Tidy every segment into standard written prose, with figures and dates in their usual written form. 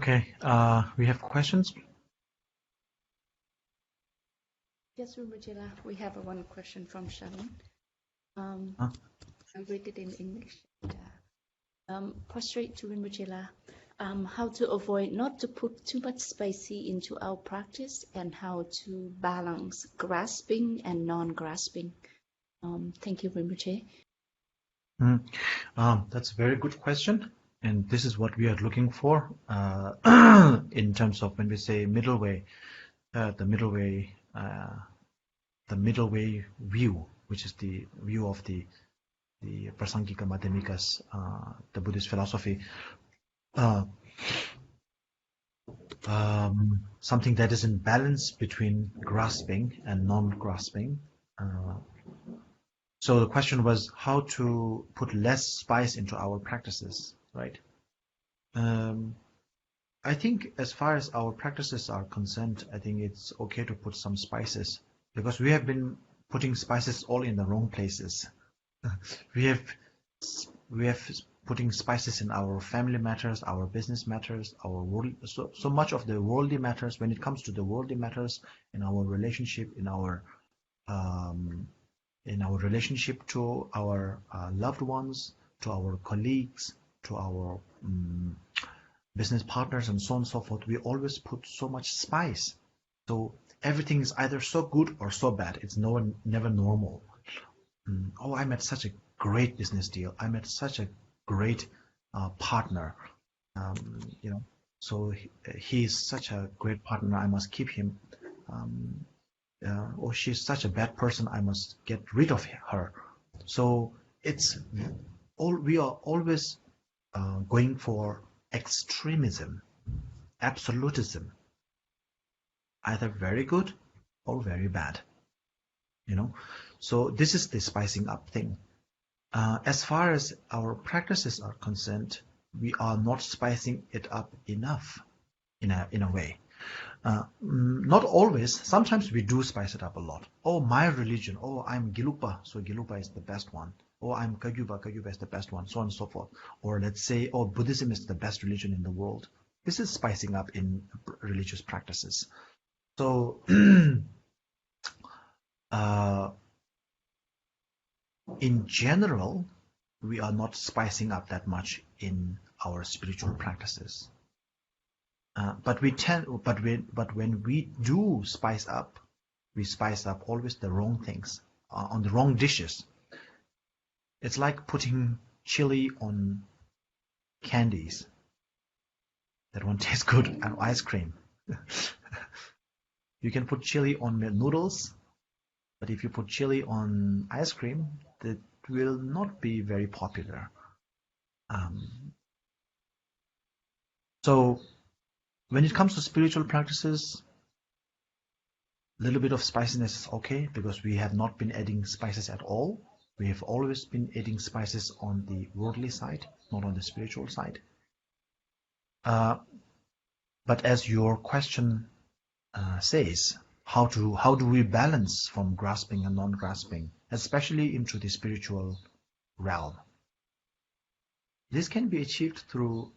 Okay, we have questions. Yes, Rinpoche, we have one question from Sharon. Huh? I'll read it in English. Prostrate to Rinpoche, how to avoid not to put too much spicy into our practice and how to balance grasping and non-grasping. Thank you, Rinpoche. That's a very good question, and this is what we are looking for in terms of when we say middle way, the middle way view, which is the view of the Prasangika Madhyamikas, the Buddhist philosophy. Something that is in balance between grasping and non-grasping. So the question was how to put less spice into our practices, right? I think as far as our practices are concerned, I think it's okay to put some spices because we have been putting spices all in the wrong places. we have putting spices in our family matters, our business matters, our world, so much of the worldly matters. When it comes to the worldly matters in our relationship, in our relationship to our loved ones, to our colleagues, to our business partners, and so on and so forth, we always put so much spice. So everything is either so good or so bad. It's never normal. Oh, I met such a great business deal. I met such a great partner. So he is such a great partner. I must keep him. Or she's such a bad person. I must get rid of her. So we are always going for extremism, absolutism, either very good or very bad. So this is the spicing up thing. As far as our practices are concerned, we are not spicing it up enough in a way. Not always. Sometimes we do spice it up a lot. Oh, my religion. Oh, I'm Gelugpa, so Gelugpa is the best one. Oh, I'm Kagyupa is the best one, so on and so forth. Or let's say, oh, Buddhism is the best religion in the world. This is spicing up in religious practices. So, in general, we are not spicing up that much in our spiritual practices. But when we do spice up, we spice up always the wrong things on the wrong dishes. It's like putting chili on candies. That one tastes good, and ice cream. You can put chili on noodles, but if you put chili on ice cream, that will not be very popular. So when it comes to spiritual practices, a little bit of spiciness is okay because we have not been adding spices at all. We have always been adding spices on the worldly side, not on the spiritual side. But as your question says, how do we balance from grasping and non-grasping, especially into the spiritual realm? This can be achieved through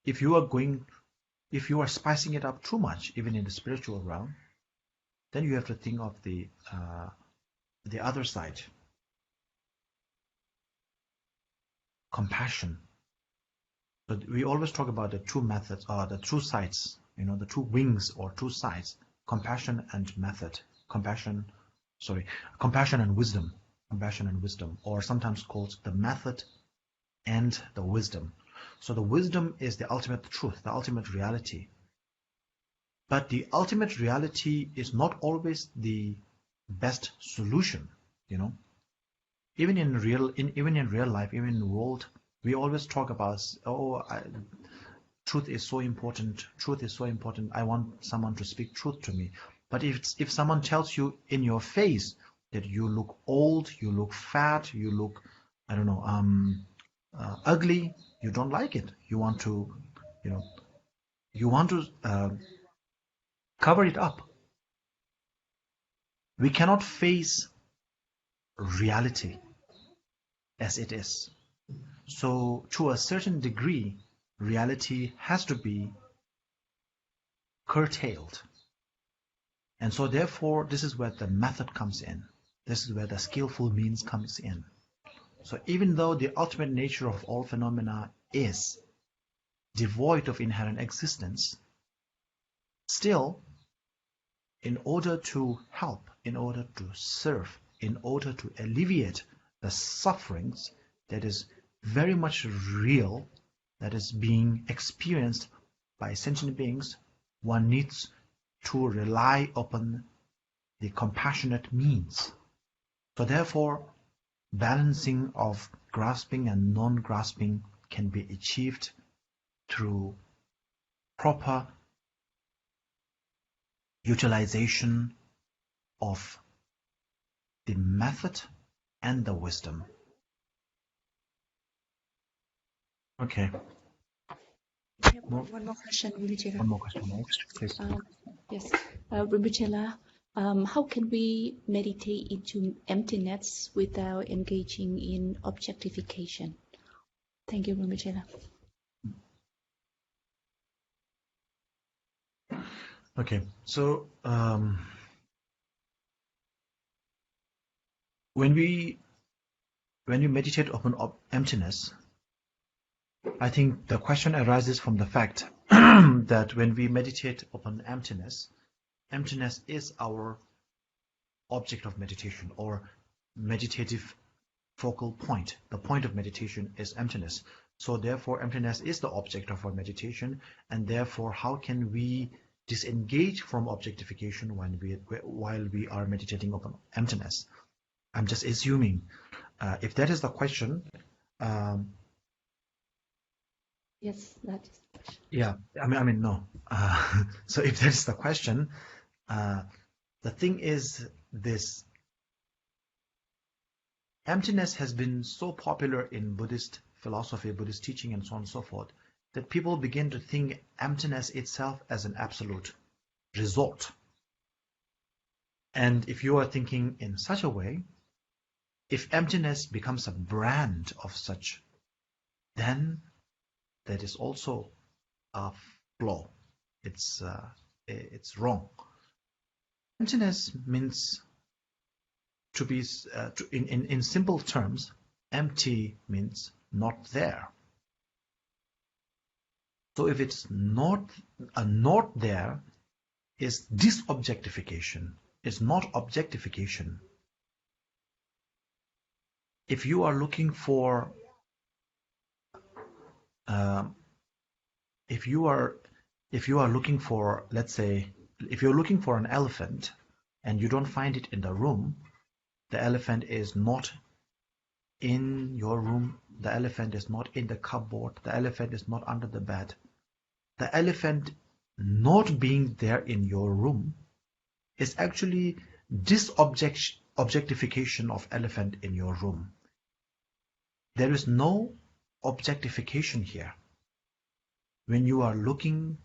if you are spicing it up too much, even in the spiritual realm, then you have to think of the other side. Compassion. But we always talk about the two methods, or the two sides, the two wings or two sides, compassion and method. Compassion and wisdom. Compassion and wisdom, or sometimes called the method and the wisdom. So the wisdom is the ultimate truth, the ultimate reality. But the ultimate reality is not always the best solution, Even in real life, even in the world, we always talk about, truth is so important. Truth is so important. I want someone to speak truth to me. But if someone tells you in your face that you look old, you look fat, you look, I don't know, ugly, you don't like it. You want to, cover it up. We cannot face reality as it is. So to a certain degree, reality has to be curtailed. And so therefore, this is where the method comes in. This is where the skillful means comes in. So even though the ultimate nature of all phenomena is devoid of inherent existence, still, in order to help, in order to serve, in order to alleviate the sufferings that is very much real, that is being experienced by sentient beings, one needs to rely upon the compassionate means. So therefore, balancing of grasping and non-grasping can be achieved through proper utilization of the method and the wisdom. Okay. One more question, Rinpoche. One more question next, please. Yes, Rinpoche, how can we meditate into emptiness without engaging in objectification? Thank you, Rinpoche. Okay, so when you meditate upon emptiness, I think the question arises from the fact that when we meditate upon emptiness, emptiness is our object of meditation or meditative focal point. The point of meditation is emptiness. So therefore, emptiness is the object of our meditation, and therefore, how can we disengage from objectification while we are meditating upon emptiness? I'm just assuming. If that is the question, Yes, that is the question. yeah, I mean, no. So if that is the question, the thing is this: emptiness has been so popular in Buddhist philosophy, Buddhist teaching, and so on and so forth, that people begin to think emptiness itself as an absolute result. And if you are thinking in such a way, if emptiness becomes a brand of such, then that is also a flaw. It's wrong. Emptiness means to be, in simple terms, empty means not there. So if it's not there, is disobjectification. It's not objectification. If you are looking for if you are looking for, let's say, if you're looking for an elephant and you don't find it in the room, the elephant is not in your room, the elephant is not in the cupboard, the elephant is not under the bed. The elephant not being there in your room is actually objectification of elephant in your room. There is no objectification here. When you are looking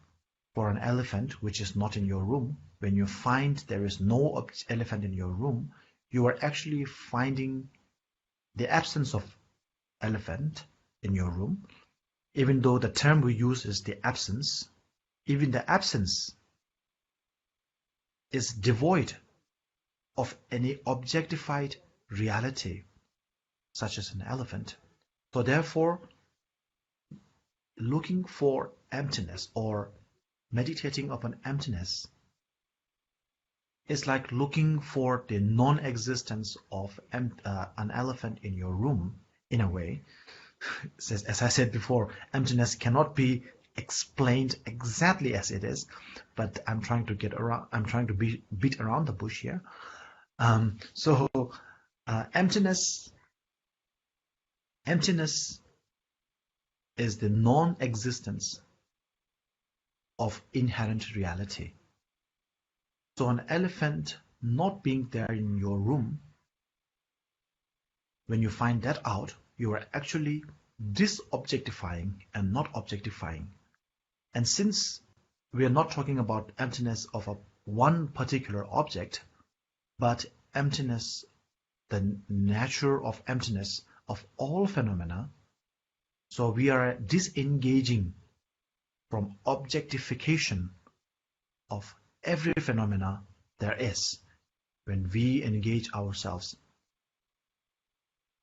for an elephant which is not in your room, when you find there is no elephant in your room, you are actually finding the absence of elephant in your room. Even though the term we use is the absence, even the absence is devoid of any objectified reality, such as an elephant. So therefore, looking for emptiness or meditating upon emptiness is like looking for the non-existence of an elephant in your room, in a way. As I said before, emptiness cannot be explained exactly as it is, but I'm trying to beat around the bush here. Emptiness is the non-existence of inherent reality. So an elephant not being there in your room, when you find that out, you are actually disobjectifying and not objectifying. And since we are not talking about emptiness of one particular object, but emptiness, the nature of emptiness of all phenomena, So we are disengaging from objectification of every phenomena there is when we engage ourselves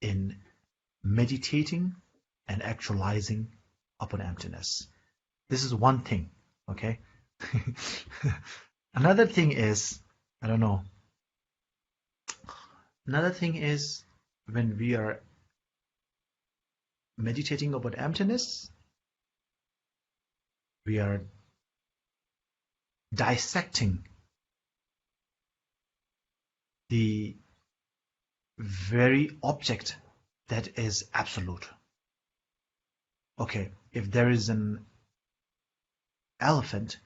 in meditating and actualizing upon emptiness. This is one thing, okay? Another thing is, I don't know. Another thing is when we are meditating about emptiness, we are dissecting the very object that is absolute. Okay, if there is an elephant,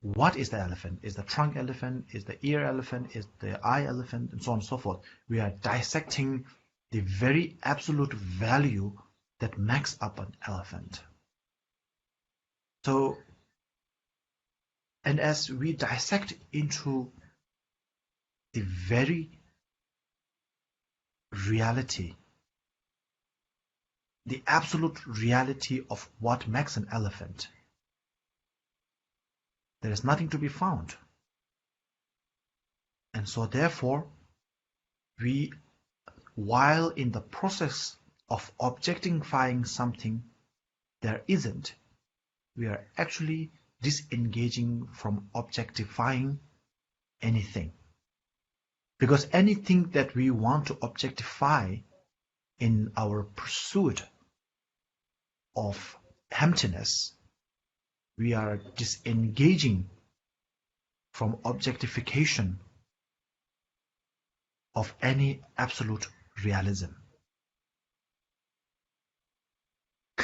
what is the elephant? Is the trunk elephant? Is the ear elephant? Is the eye elephant? And so on and so forth. We are dissecting the very absolute value that makes up an elephant. So, and as we dissect into the very reality, the absolute reality of what makes an elephant, there is nothing to be found. And so therefore, we, while in the process of objectifying something there isn't, we are actually disengaging from objectifying anything. Because anything that we want to objectify in our pursuit of emptiness, we are disengaging from objectification of any absolute realism.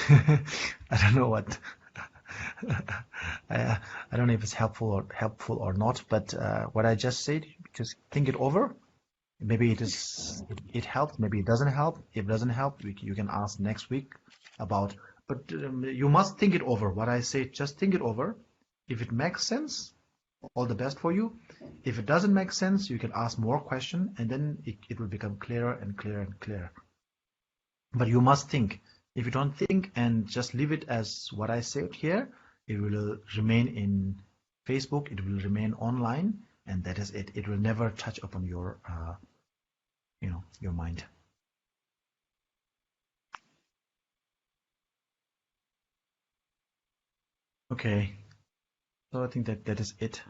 I don't know what I don't know if it's helpful or not, but what I just said, just think it over. Maybe it helps, maybe it doesn't help. If it doesn't help, you can ask next week about. But you must think it over. What I say, just think it over. If it makes sense, all the best for you. If it doesn't make sense, you can ask more questions, and then it will become clearer and clearer and clearer. But you must think. If you don't think and just leave it as what I said here, it will remain in Facebook, it will remain online, and that is it. It will never touch upon your, your mind. Okay, so I think that is it.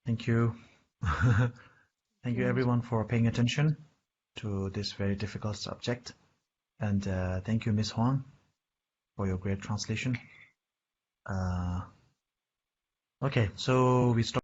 Thank you. Thank you everyone for paying attention to this very difficult subject. And thank you, Ms. Huang, for your great translation. Okay, so we start.